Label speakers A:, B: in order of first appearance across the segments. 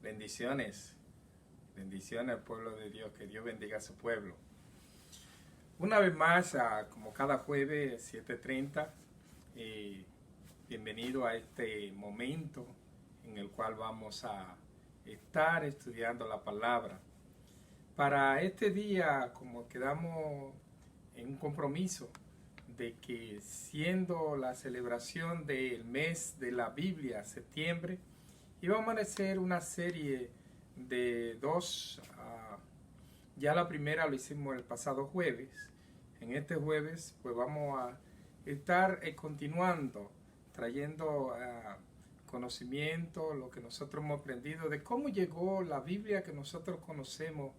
A: Bendiciones, bendiciones al pueblo de Dios, que Dios bendiga a su pueblo. Una vez más, como cada jueves, 7:30, bienvenido a este momento en el cual vamos a estar estudiando la palabra. Para este día, como quedamos en un compromiso de que siendo la celebración del mes de la Biblia, septiembre, íbamos a hacer una serie de dos. Ya la primera lo hicimos el pasado jueves. En este jueves pues vamos a estar continuando, trayendo conocimiento, lo que nosotros hemos aprendido, de cómo llegó la Biblia que nosotros conocemos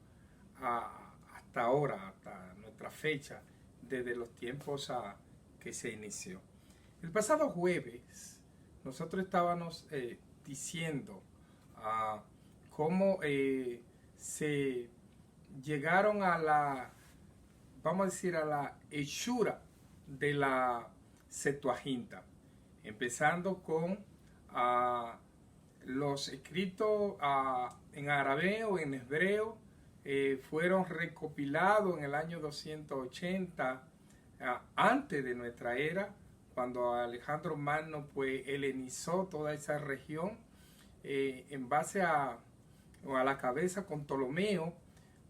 A: hasta ahora, hasta nuestra fecha, desde los tiempos que se inició. El pasado jueves nosotros estábamos diciendo cómo se llegaron a la, vamos a decir, a la hechura de la Septuaginta, empezando con los escritos en arameo, en hebreo, fueron recopilados en el año 280 antes de nuestra era, cuando Alejandro Magno pues helenizó toda esa región en base a la cabeza con Ptolomeo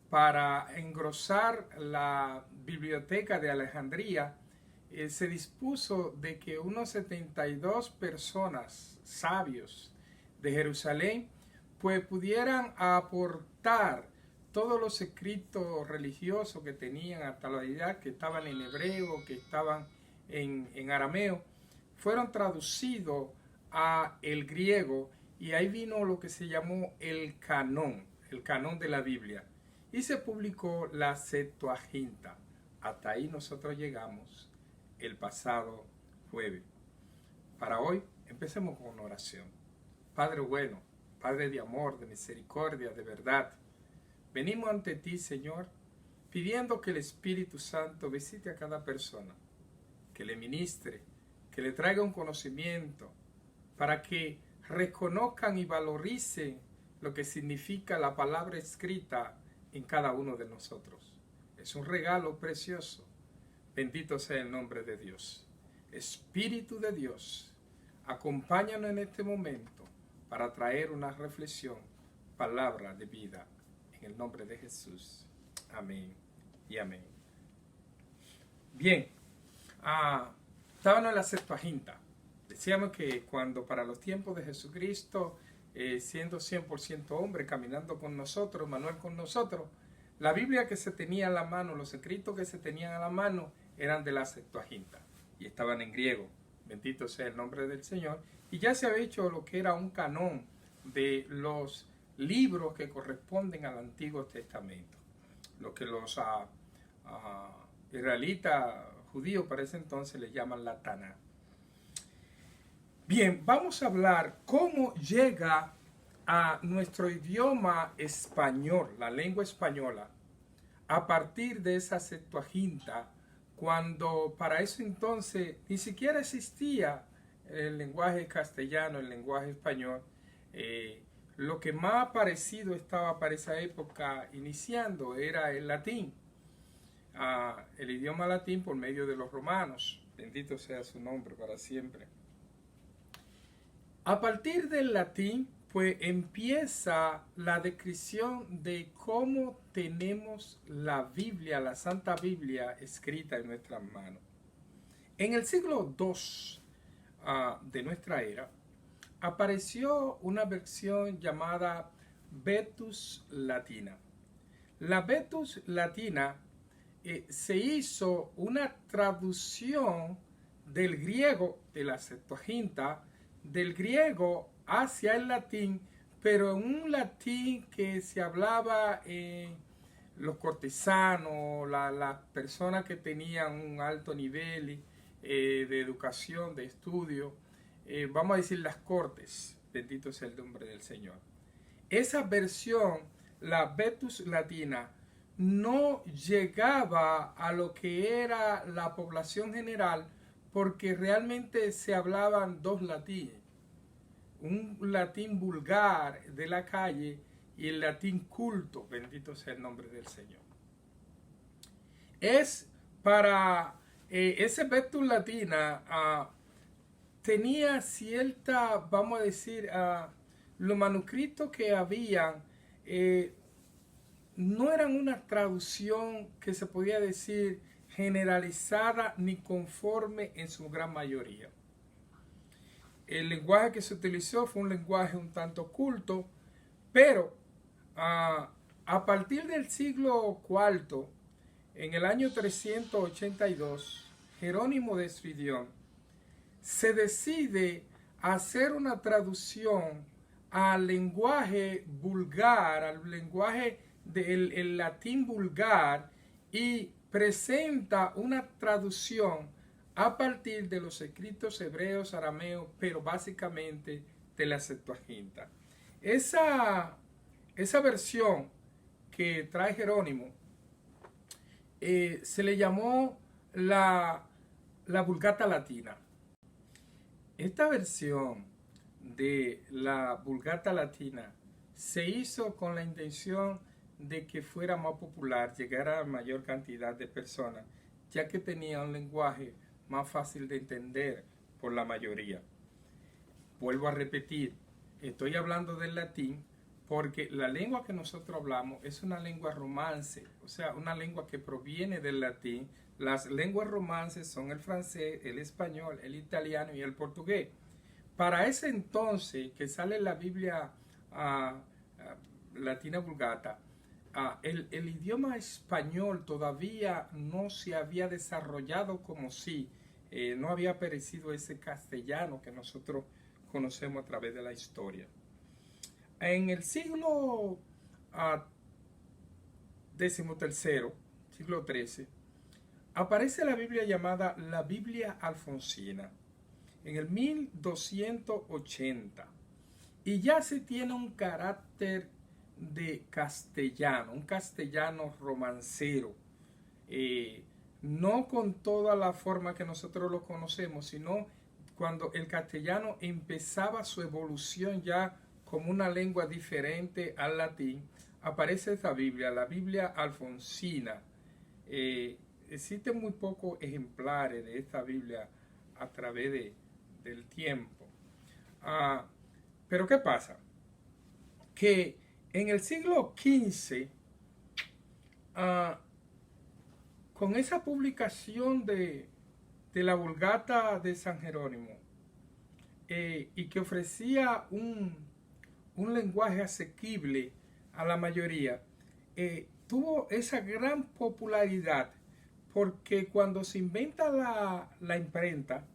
A: para engrosar la biblioteca de Alejandría. Se dispuso de que unos 72 personas sabios de Jerusalén pues pudieran aportar todos los escritos religiosos que tenían hasta la edad, que estaban en hebreo, que estaban en arameo, fueron traducidos a el griego, y ahí vino lo que se llamó el canon de la Biblia, y se publicó la Septuaginta. Hasta ahí nosotros llegamos el pasado jueves. Para hoy empecemos con una oración. Padre bueno, Padre de amor, de misericordia, de verdad, venimos ante ti, Señor, pidiendo que el Espíritu Santo visite a cada persona, que le ministre, que le traiga un conocimiento, para que reconozcan y valoricen lo que significa la palabra escrita en cada uno de nosotros. Es un regalo precioso. Bendito sea el nombre de Dios. Espíritu de Dios, acompáñanos en este momento para traer una reflexión, palabra de vida. En el nombre de Jesús. Amén y amén. Bien, estábamos en la Septuaginta. Decíamos que cuando para los tiempos de Jesucristo, siendo 100% hombre, caminando con nosotros, Manuel con nosotros, la Biblia que se tenía a la mano, los escritos que se tenían a la mano, eran de la Septuaginta y estaban en griego. Bendito sea el nombre del Señor. Y ya se había hecho lo que era un canón de los libros que corresponden al Antiguo Testamento, lo que los israelitas judíos para ese entonces le llaman la Taná. Bien, vamos a hablar cómo llega a nuestro idioma español, la lengua española, a partir de esa Septuaginta, cuando para eso entonces ni siquiera existía el lenguaje castellano, el lenguaje español. Lo que más parecido estaba para esa época iniciando era el latín, el idioma latín por medio de los romanos. Bendito sea su nombre para siempre. A partir del latín, pues empieza la descripción de cómo tenemos la Biblia, la Santa Biblia, escrita en nuestras manos. En el siglo II de nuestra era, apareció una versión llamada Vetus Latina. La Vetus Latina se hizo una traducción del griego, de la Septuaginta, del griego hacia el latín, pero en un latín que se hablaba en los cortesanos, las personas que tenían un alto nivel de educación, de estudio, vamos a decir las cortes. Bendito sea el nombre del Señor. Esa versión, la Vetus Latina, no llegaba a lo que era la población general, porque realmente se hablaban dos latines. un latín vulgar de la calle y el latín culto, bendito sea el nombre del Señor. Es para ese Vestus Latina tenía cierta, vamos a decir, los manuscritos que habían no eran una traducción que se podía decir generalizada ni conforme en su gran mayoría. El lenguaje que se utilizó fue un lenguaje un tanto culto, pero a partir del siglo IV, en el año 382, Jerónimo de Estridón se decide hacer una traducción al lenguaje vulgar, al lenguaje del latín vulgar, y presenta una traducción a partir de los escritos hebreos, arameos, pero básicamente de la Septuaginta. Esa versión que trae Jerónimo se le llamó la Vulgata Latina. Esta versión de la Vulgata Latina se hizo con la intención de que fuera más popular, llegara a mayor cantidad de personas, ya que tenía un lenguaje más fácil de entender por la mayoría. Vuelvo a repetir, estoy hablando del latín porque la lengua que nosotros hablamos es una lengua romance, o sea, una lengua que proviene del latín. Las lenguas romances son el francés, el español, el italiano y el portugués. Para ese entonces que sale la Biblia Latina Vulgata, el idioma español todavía no se había desarrollado como si, no había aparecido ese castellano que nosotros conocemos a través de la historia. En el siglo XIII, siglo XIII, aparece la Biblia llamada la Biblia Alfonsina, en el 1280, y ya se tiene un carácter de castellano, un castellano romancero, no con toda la forma que nosotros lo conocemos, sino cuando el castellano empezaba su evolución ya como una lengua diferente al latín, aparece esta Biblia, la Biblia Alfonsina. Existen muy pocos ejemplares de esta Biblia a través del tiempo. Pero ¿qué pasa? Que en el siglo XV, con esa publicación de la Vulgata de San Jerónimo, y que ofrecía un lenguaje asequible a la mayoría, tuvo esa gran popularidad porque cuando se inventa la imprenta,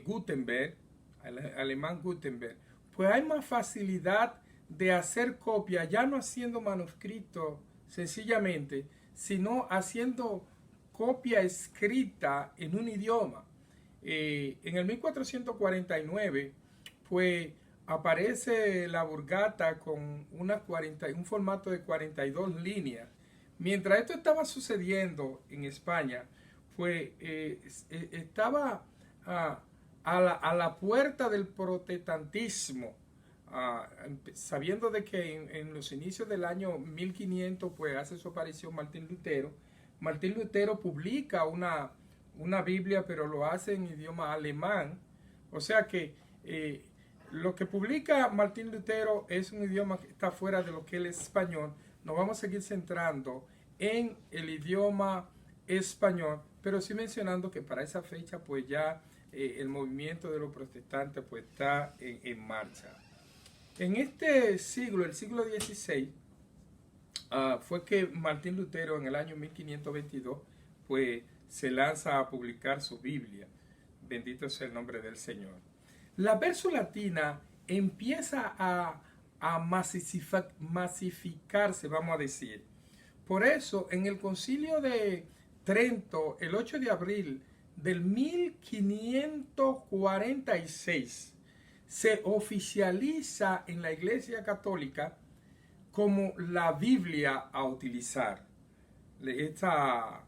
A: Gutenberg, el alemán Gutenberg, pues hay más facilidad de hacer copia, ya no haciendo manuscrito sencillamente, sino haciendo copia escrita en un idioma. En el 1449, pues aparece la Vulgata con un formato de 42 líneas. Mientras esto estaba sucediendo en España, pues estaba a la puerta del protestantismo, sabiendo de que en los inicios del año 1500 pues hace su aparición Martín Lutero. Martín Lutero publica una Biblia, pero lo hace en idioma alemán, o sea que lo que publica Martín Lutero es un idioma que está fuera de lo que es el español. Nos vamos a seguir centrando en el idioma español, pero sí mencionando que para esa fecha pues ya el movimiento de los protestantes pues está en marcha. En este siglo, el siglo XVI, fue que Martín Lutero en el año 1522 pues se lanza a publicar su Biblia. Bendito sea el nombre del Señor. La Verso Latina empieza a masificarse, vamos a decir. Por eso, en el Concilio de Trento, el 8 de abril del 1546, se oficializa en la Iglesia Católica como la Biblia a utilizar, esta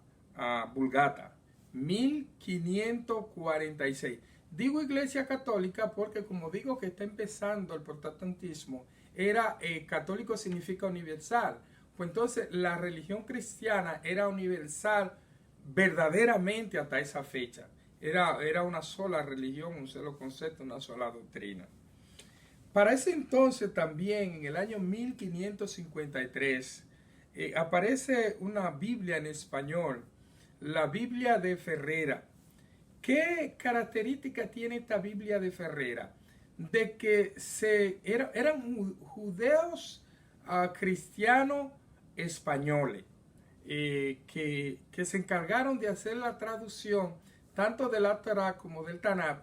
A: Vulgata, 1546. Digo Iglesia Católica porque, como digo que está empezando el protestantismo, católico significa universal. Pues entonces la religión cristiana era universal verdaderamente hasta esa fecha. Era una sola religión, un solo concepto, una sola doctrina. Para ese entonces también, en el año 1553, aparece una Biblia en español, la Biblia de Ferrera. ¿Qué característica tiene esta Biblia de Ferrera? De que eran judeos cristianos españoles que se encargaron de hacer la traducción tanto del Torá como del Tanakh,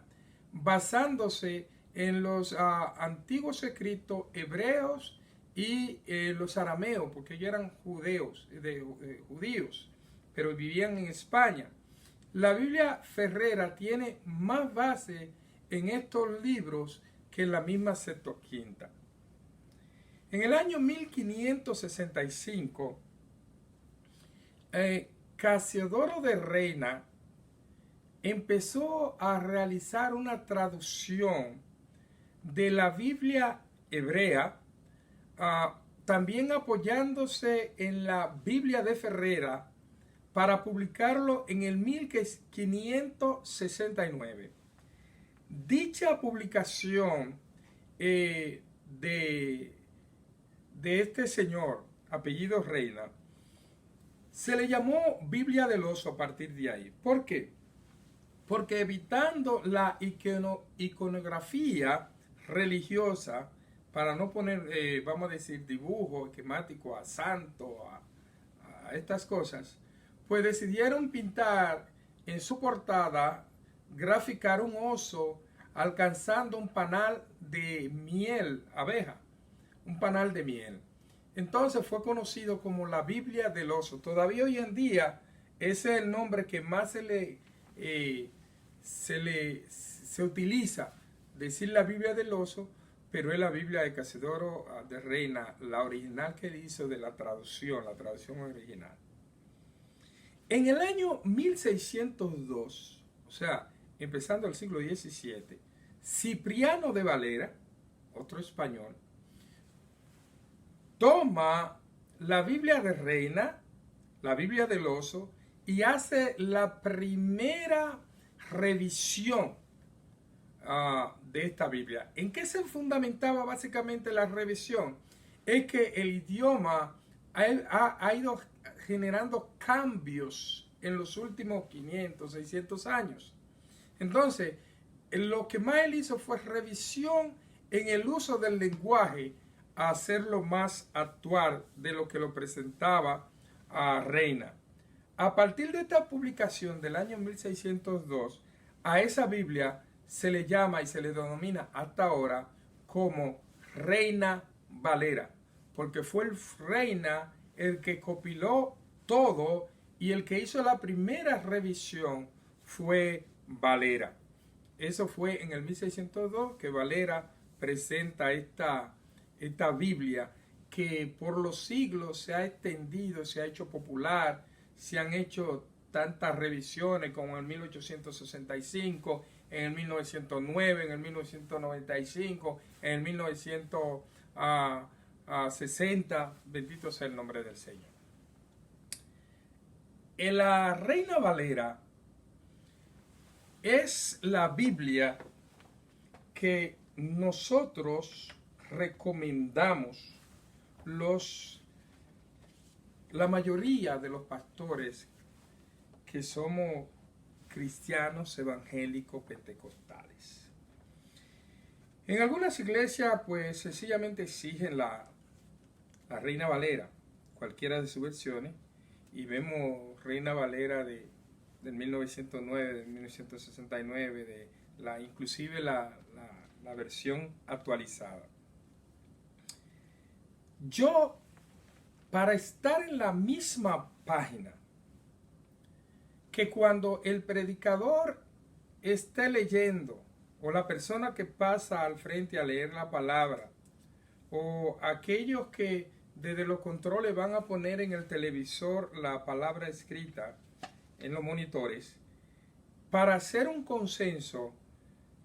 A: basándose en los antiguos escritos hebreos y los arameos, porque ellos eran judíos, pero vivían en España. La Biblia Ferrera tiene más base en estos libros que en la misma Septuaginta. En el año 1565, Casiodoro de Reina empezó a realizar una traducción de la Biblia hebrea, también apoyándose en la Biblia de Ferrera, para publicarlo en el 1569. Dicha publicación de este señor, apellido Reina, se le llamó Biblia del Oso a partir de ahí. ¿Por qué? Porque evitando la iconografía religiosa, para no poner, vamos a decir, dibujo esquemático a santo, a estas cosas, pues decidieron pintar en su portada, graficar un oso alcanzando un panal de miel, abeja, un panal de miel. Entonces fue conocido como la Biblia del Oso. Todavía hoy en día ese es el nombre que más se utiliza, decir la Biblia del Oso, pero es la Biblia de Casiodoro de Reina, la original que él hizo de la traducción original. En el año 1602, o sea, empezando el siglo XVII, Cipriano de Valera, otro español, toma la Biblia de Reina, la Biblia del Oso, y hace la primera revisión de esta Biblia. ¿En qué se fundamentaba básicamente la revisión? Es que el idioma ha ido generando cambios en los últimos 500, 600 años. Entonces, lo que más él hizo fue revisión en el uso del lenguaje, a hacerlo más actual de lo que lo presentaba a Reina. A partir de esta publicación del año 1602, a esa Biblia se le llama y se le denomina hasta ahora como Reina Valera, porque fue el Reina el que compiló todo y el que hizo la primera revisión fue Valera. Eso fue en el 1602 que Valera presenta esta Biblia que por los siglos se ha extendido, se ha hecho popular, se han hecho tantas revisiones como en 1865, en el 1909, en el 1995, en el 1960, bendito sea el nombre del Señor. En la Reina Valera es la Biblia que nosotros recomendamos la mayoría de los pastores que somos cristianos evangélicos pentecostales. En algunas iglesias pues sencillamente exigen la Reina Valera, cualquiera de sus versiones, y vemos Reina Valera del 1909, del 1969, inclusive la versión actualizada. Yo, para estar en la misma página que cuando el predicador esté leyendo, o la persona que pasa al frente a leer la palabra, o aquellos que desde los controles van a poner en el televisor la palabra escrita en los monitores, para hacer un consenso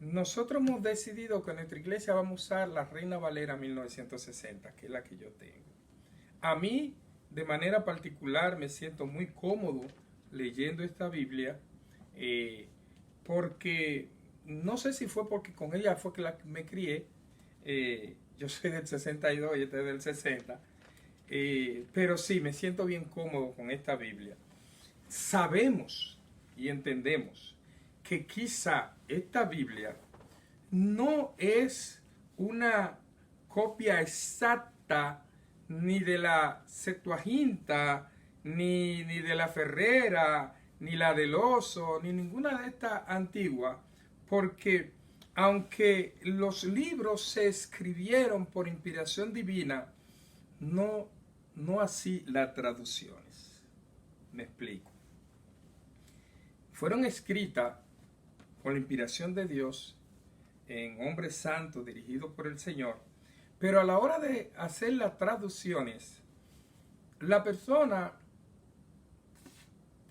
A: nosotros hemos decidido que en nuestra iglesia vamos a usar la Reina Valera 1960, que es la que yo tengo. A mí, de manera particular, me siento muy cómodo leyendo esta Biblia, porque no sé si fue porque con ella fue que me crié. Yo soy del 62 y este es del 60, pero sí, me siento bien cómodo con esta Biblia. Sabemos y entendemos que quizá esta Biblia no es una copia exacta ni de la Septuaginta, ni de la Ferrera, ni la del Oso, ni ninguna de estas antiguas, porque aunque los libros se escribieron por inspiración divina, no así las traducciones. Me explico. Fueron escritas con la inspiración de Dios en hombres santos dirigidos por el Señor, pero a la hora de hacer las traducciones, la persona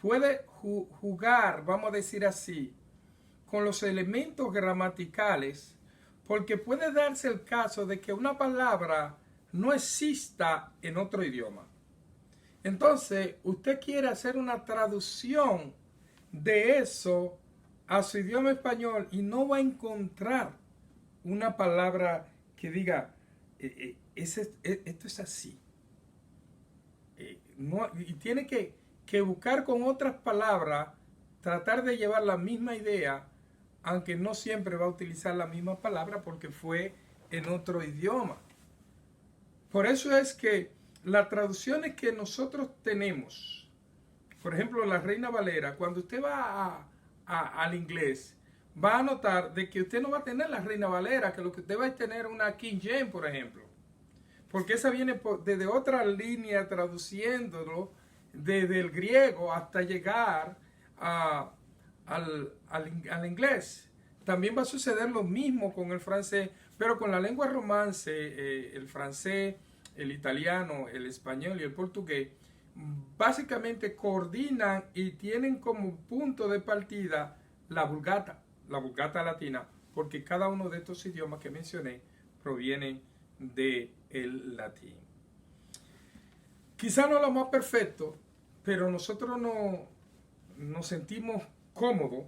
A: puede jugar, vamos a decir así, con los elementos gramaticales, porque puede darse el caso de que una palabra no exista en otro idioma. Entonces, usted quiere hacer una traducción de eso a su idioma español y no va a encontrar una palabra que diga, esto es así. Y tiene que buscar con otras palabras, tratar de llevar la misma idea, aunque no siempre va a utilizar la misma palabra porque fue en otro idioma. Por eso es que las traducciones que nosotros tenemos, por ejemplo, la Reina Valera, cuando usted va al inglés, va a notar de que usted no va a tener la Reina Valera, que lo que usted va a tener una King James, por ejemplo. Porque esa viene desde otra línea, traduciéndolo desde el griego hasta llegar al inglés. También va a suceder lo mismo con el francés, pero con la lengua romance, el francés, el italiano, el español y el portugués, básicamente coordinan y tienen como punto de partida la vulgata latina, porque cada uno de estos idiomas que mencioné provienen del latín. Quizá no lo más perfecto, pero nosotros nos sentimos cómodos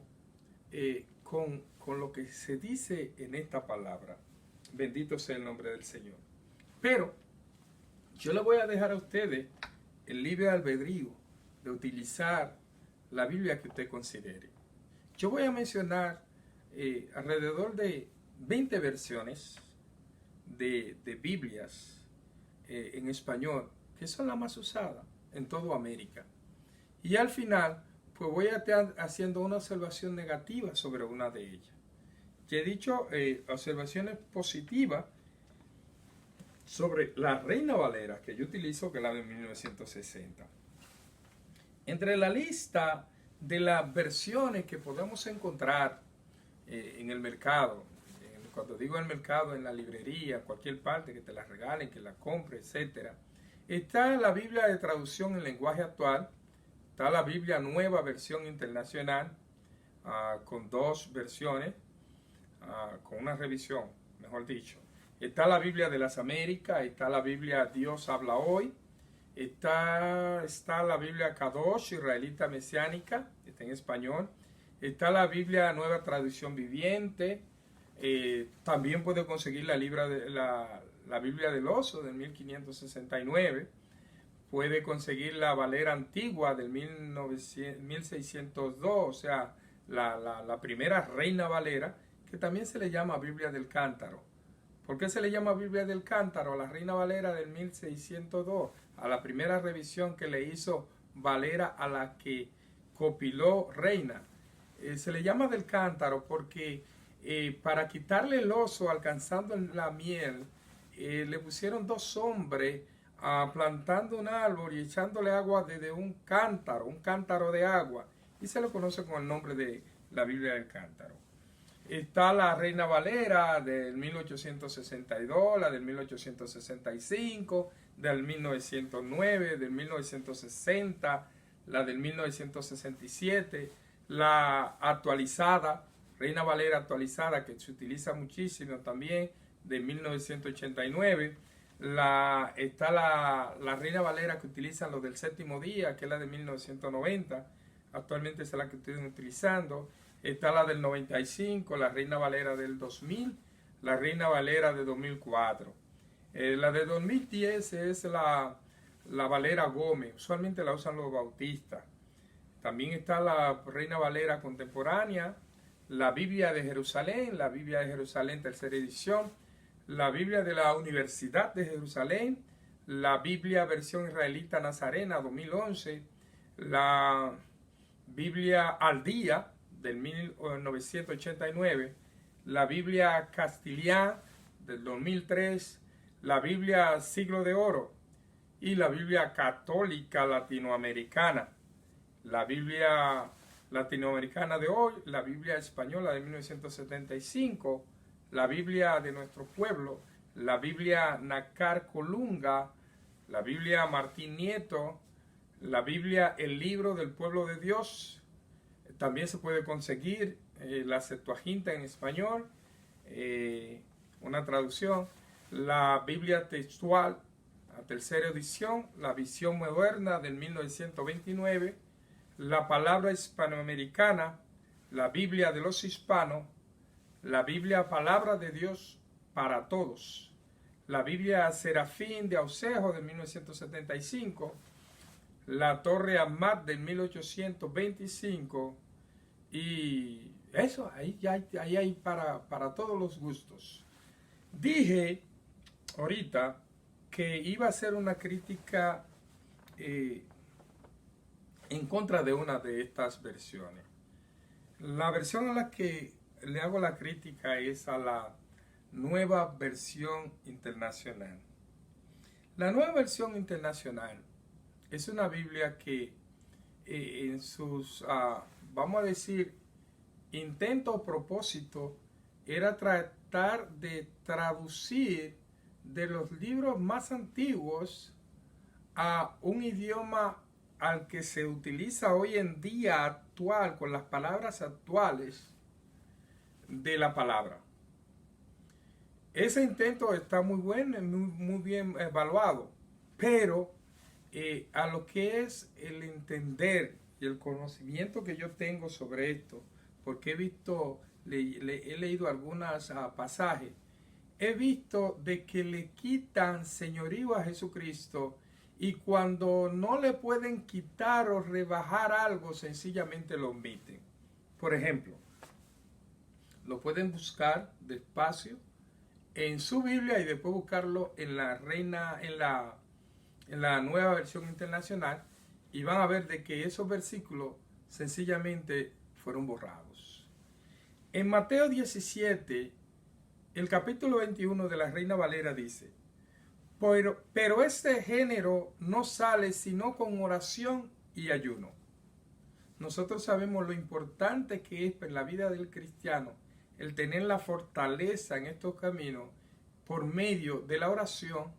A: con lo que se dice en esta palabra. Bendito sea el nombre del Señor. Pero yo le voy a dejar a ustedes el libre albedrío de utilizar la Biblia que usted considere. Yo voy a mencionar alrededor de 20 versiones de Biblias en español, que son las más usadas en toda América. Y al final, pues voy a estar haciendo una observación negativa sobre una de ellas. Ya he dicho observaciones positivas sobre la Reina Valera, que yo utilizo, que es la de 1960. Entre la lista de las versiones que podemos encontrar en el mercado, cuando digo el mercado, en la librería, cualquier parte que te la regalen, que la compres, etc., está la Biblia de traducción en lenguaje actual, está la Biblia nueva versión internacional, con 2 versiones, con una revisión, mejor dicho. Está la Biblia de las Américas, está la Biblia Dios habla hoy, está la Biblia Kadosh, israelita mesiánica, está en español, está la Biblia Nueva Traducción Viviente, también puede conseguir la Biblia del Oso del 1569, puede conseguir la Valera Antigua del 1602, o sea, la primera Reina Valera, que también se le llama Biblia del Cántaro. ¿Por qué se le llama Biblia del Cántaro a la Reina Valera del 1602? A la primera revisión que le hizo Valera a la que copiló Reina. Se le llama del Cántaro porque para quitarle el oso alcanzando la miel, le pusieron 2 hombres plantando un árbol y echándole agua desde un cántaro de agua, y se le conoce con el nombre de la Biblia del Cántaro. Está la Reina Valera del 1862, la del 1865, del 1909, del 1960, la del 1967, la actualizada, Reina Valera actualizada, que se utiliza muchísimo también, de 1989. Está la Reina Valera que utilizan los del Séptimo Día, que es la de 1990. Actualmente es la que estoy utilizando. Está la del 95, la Reina Valera del 2000, la Reina Valera de 2004. La de 2010 es la Valera Gómez. Usualmente la usan los bautistas. También está la Reina Valera contemporánea, la Biblia de Jerusalén, la Biblia de Jerusalén tercera edición, la Biblia de la Universidad de Jerusalén, la Biblia versión israelita nazarena 2011, la Biblia al día del 1989, la Biblia Castilian del 2003, la Biblia Siglo de Oro y la Biblia Católica Latinoamericana. La Biblia latinoamericana de hoy, la Biblia española de 1975, la Biblia de nuestro pueblo, la Biblia Nácar Colunga, la Biblia Martín Nieto, la Biblia El Libro del Pueblo de Dios. También se puede conseguir la Septuaginta en español, una traducción, la Biblia textual, la tercera edición, la Visión Moderna del 1929, la Palabra Hispanoamericana, la Biblia de los Hispanos, la Biblia Palabra de Dios para Todos, la Biblia Serafín de Aucejo de 1975, la Torre Amat de 1825 y eso, ahí hay para todos los gustos. Dije ahorita que iba a hacer una crítica en contra de una de estas versiones. La versión a la que le hago la crítica es a la Nueva Versión Internacional. La Nueva Versión Internacional es una Biblia que en sus, vamos a decir, intento o propósito era tratar de traducir de los libros más antiguos a un idioma al que se utiliza hoy en día actual, con las palabras actuales de la palabra. Ese intento está muy bueno, muy bien evaluado, pero a lo que es el entender y el conocimiento que yo tengo sobre esto, porque he visto, he leído algunos pasajes, he visto de que le quitan señorío a Jesucristo. Y cuando no le pueden quitar o rebajar algo, sencillamente lo omiten. Por ejemplo, lo pueden buscar despacio en su Biblia y después buscarlo en la Nueva Versión Internacional y van a ver de que esos versículos sencillamente fueron borrados. En Mateo 17, el capítulo 21 de la Reina Valera dice: Pero este género no sale sino con oración y ayuno. Nosotros sabemos lo importante que es en la vida del cristiano el tener la fortaleza en estos caminos por medio de la oración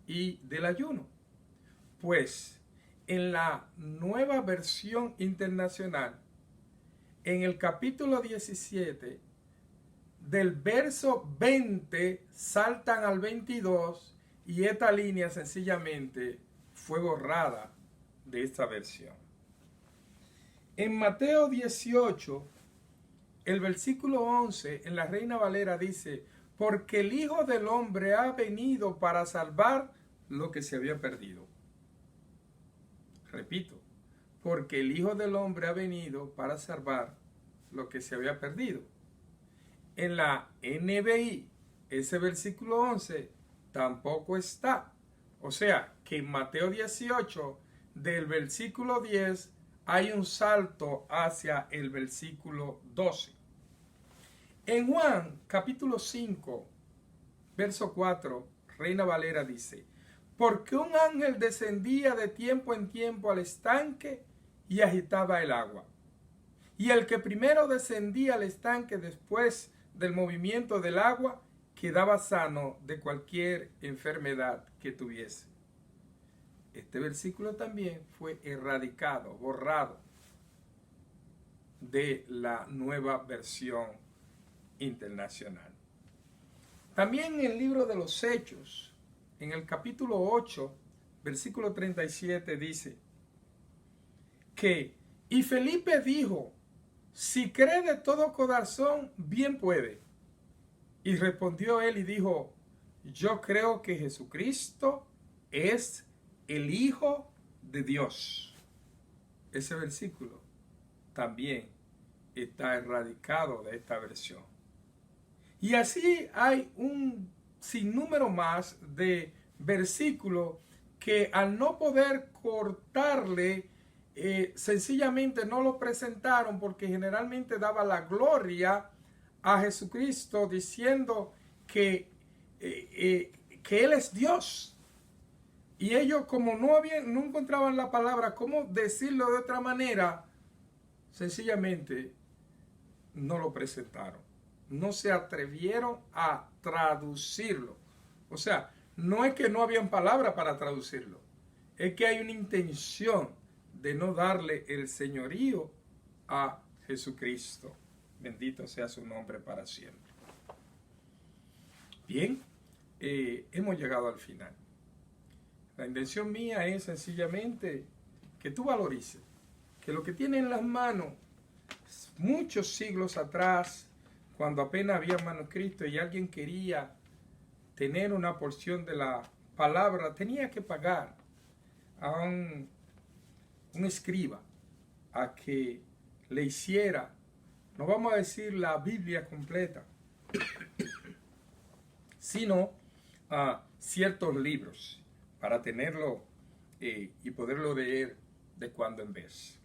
A: y del ayuno. Pues en la Nueva Versión Internacional, en el capítulo 17, del verso 20 saltan al 22 y esta línea sencillamente fue borrada de esta versión. En Mateo 18, el versículo 11, en la Reina Valera dice: porque el Hijo del Hombre ha venido para salvar lo que se había perdido. Repito, porque el Hijo del Hombre ha venido para salvar lo que se había perdido. En la NBI, ese versículo 11 tampoco está. O sea, que en Mateo 18, del versículo 10, hay un salto hacia el versículo 12. En Juan, capítulo 5, verso 4, Reina Valera dice: porque un ángel descendía de tiempo en tiempo al estanque y agitaba el agua. Y el que primero descendía al estanque después del movimiento del agua, quedaba sano de cualquier enfermedad que tuviese. Este versículo también fue erradicado, borrado de la Nueva Versión internacional. También en el libro de los Hechos, en el capítulo 8, versículo 37 dice que, y Felipe dijo, si cree de todo corazón, bien puede. Y respondió él y dijo, yo creo que Jesucristo es el Hijo de Dios. Ese versículo también está erradicado de esta versión. Y así hay un sinnúmero más de versículos que al no poder cortarle, sencillamente no lo presentaron porque generalmente daba la gloria a Jesucristo diciendo que Él es Dios. Y ellos, como no encontraban la palabra, cómo decirlo de otra manera, sencillamente no lo presentaron. No se atrevieron a traducirlo. O sea, no es que no habían palabras para traducirlo. Es que hay una intención de no darle el señorío a Jesucristo. Bendito sea su nombre para siempre. Bien, hemos llegado al final. La intención mía es sencillamente que tú valorices que lo que tienes en las manos, muchos siglos atrás, cuando apenas había manuscrito y alguien quería tener una porción de la palabra, tenía que pagar a un escriba a que le hiciera, no vamos a decir la Biblia completa, sino ciertos libros para tenerlo y poderlo leer de cuando en vez.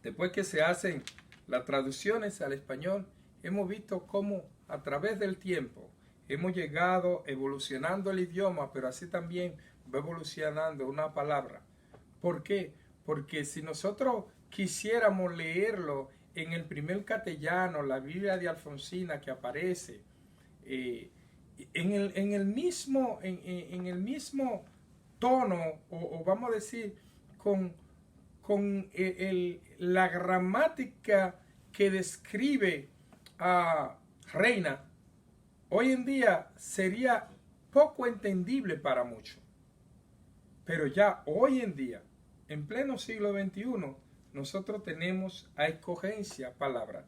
A: Después que se hacen las traducciones al español, hemos visto cómo a través del tiempo hemos llegado evolucionando el idioma, pero así también va evolucionando una palabra. ¿Por qué? Porque si nosotros quisiéramos leerlo en el primer castellano, la Biblia de Alfonsina que aparece, en el mismo tono, o vamos a decir, con la gramática que describe a Reina, hoy en día sería poco entendible para muchos. Pero ya hoy en día, en pleno siglo XXI, nosotros tenemos a escogencia palabra.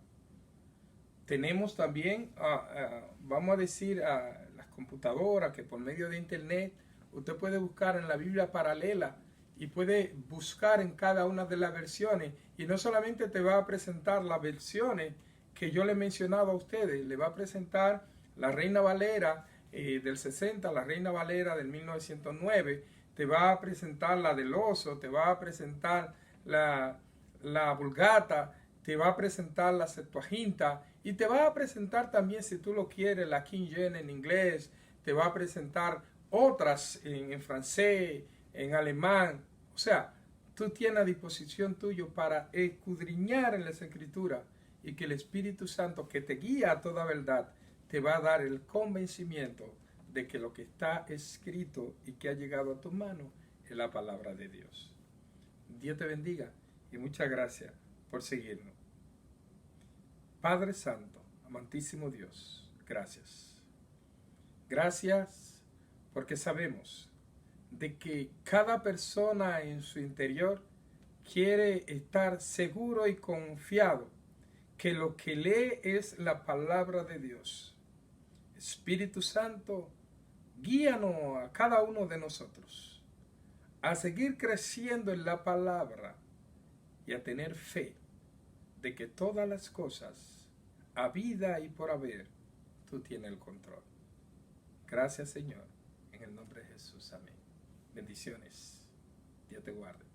A: Tenemos también, vamos a decir, a las computadoras que por medio de internet usted puede buscar en la Biblia paralela y puede buscar en cada una de las versiones, y no solamente te va a presentar las versiones que yo le he mencionado a ustedes, le va a presentar la Reina Valera del 60, la Reina Valera del 1909, te va a presentar la del Oso, te va a presentar la Vulgata, te va a presentar la Septuaginta, y te va a presentar también, si tú lo quieres, la King James en inglés, te va a presentar otras en francés, en alemán. O sea, tú tienes a disposición tuyo para escudriñar en las Escrituras, y que el Espíritu Santo, que te guía a toda verdad, te va a dar el convencimiento de que lo que está escrito y que ha llegado a tu mano es la palabra de Dios. Dios te bendiga y muchas gracias por seguirnos. Padre Santo, amantísimo Dios, gracias. Gracias porque sabemos de que cada persona en su interior quiere estar seguro y confiado que lo que lee es la palabra de Dios. Espíritu Santo, guíanos a cada uno de nosotros a seguir creciendo en la palabra y a tener fe de que todas las cosas, a vida y por haber, tú tienes el control. Gracias, Señor, en el nombre de Jesús. Amén. Bendiciones. Dios te guarde.